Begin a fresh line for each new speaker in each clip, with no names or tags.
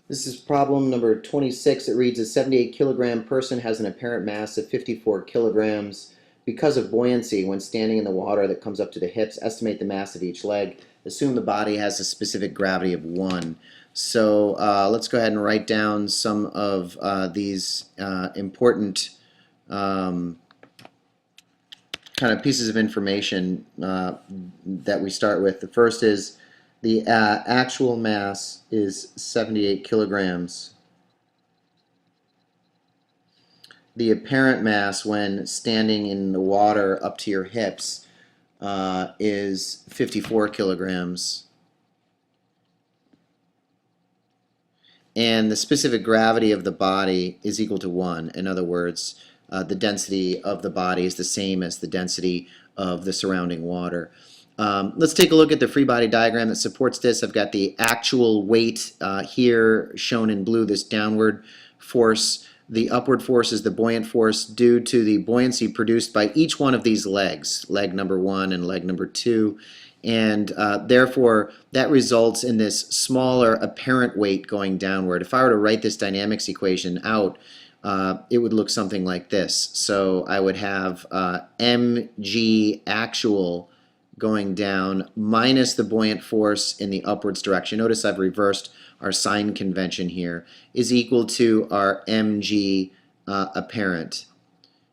This is problem number 26. It reads, a 78 kilogram person has an apparent mass of 54 kilograms. Because of buoyancy when standing in the water that comes up to the hips, estimate the mass of each leg. Assume the body has a specific gravity of 1. So let's go ahead and write down some of these important kind of pieces of information that we start with. The first is the actual mass is 78 kilograms. The apparent mass when standing in the water up to your hips is 54 kilograms. And the specific gravity of the body is equal to 1. In other words, the density of the body is the same as the density of the surrounding water. Let's take a look at the free body diagram that supports this. I've got the actual weight here shown in blue, this downward force. The upward force is the buoyant force due to the buoyancy produced by each one of these legs, leg number 1 and leg number 2. And therefore, that results in this smaller apparent weight going downward. If I were to write this dynamics equation out, it would look something like this. So I would have mg actual going down minus the buoyant force in the upwards direction. Notice I've reversed our sign convention here, is equal to our mg apparent.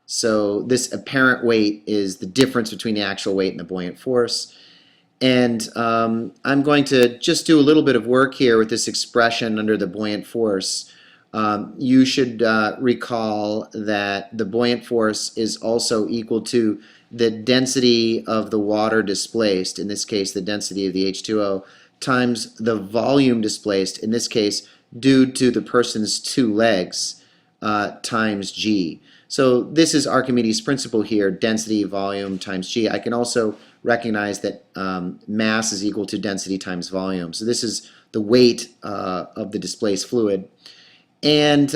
So this apparent weight is the difference between the actual weight and the buoyant force. And I'm going to just do a little bit of work here with this expression under the buoyant force. You should recall that the buoyant force is also equal to the density of the water displaced, in this case the density of the H2O, times the volume displaced, in this case due to the person's 2 legs, times g. So this is Archimedes' principle here, density volume times g. I can also recognize that mass is equal to density times volume. So this is the weight of the displaced fluid. And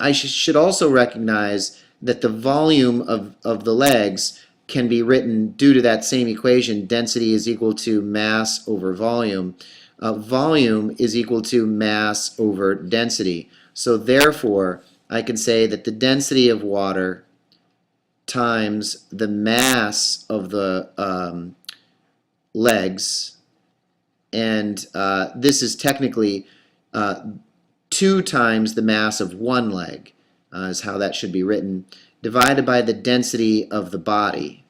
I should also recognize that the volume of the legs can be written due to that same equation. Density is equal to mass over volume. Volume is equal to mass over density. So therefore, I can say that the density of water times the mass of the legs, and this is technically 2 times the mass of 1 leg, is how that should be written, divided by the density of the body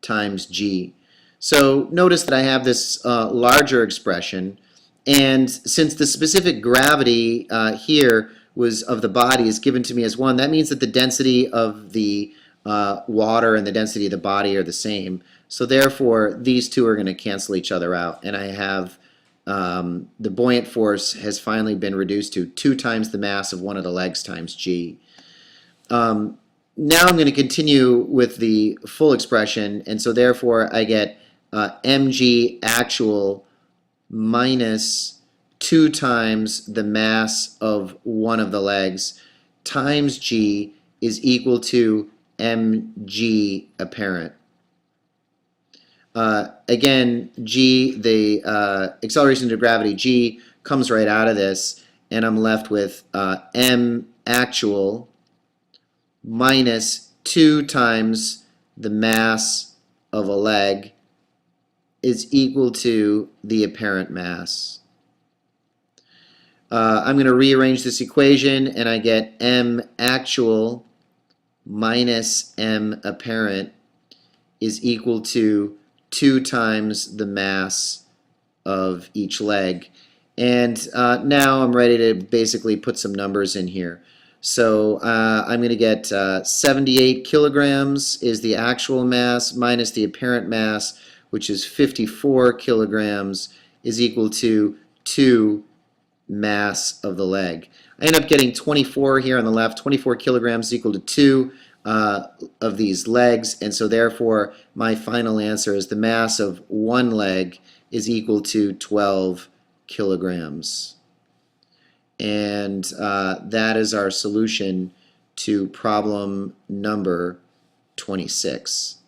times g. So notice that I have this larger expression, and since the specific gravity here was of the body is given to me as 1, that means that the density of the water and the density of the body are the same. So therefore, these two are going to cancel each other out, and I have the buoyant force has finally been reduced to 2 times the mass of one of the legs times g. Now I'm going to continue with the full expression, and so therefore I get mg actual minus 2 times the mass of one of the legs times g is equal to mg apparent. Again, g, the acceleration due to gravity, g, comes right out of this, and I'm left with m actual minus 2 times the mass of a leg is equal to the apparent mass. I'm going to rearrange this equation, and I get m actual minus m apparent is equal to 2 times the mass of each leg. And now I'm ready to basically put some numbers in here. So I'm going to get 78 kilograms is the actual mass minus the apparent mass, which is 54 kilograms, is equal to 2 mass of the leg. I end up getting 24 here on the left. 24 kilograms is equal to 2 of these legs, and so therefore my final answer is the mass of 1 leg is equal to 12 kilograms. And that is our solution to problem number 26.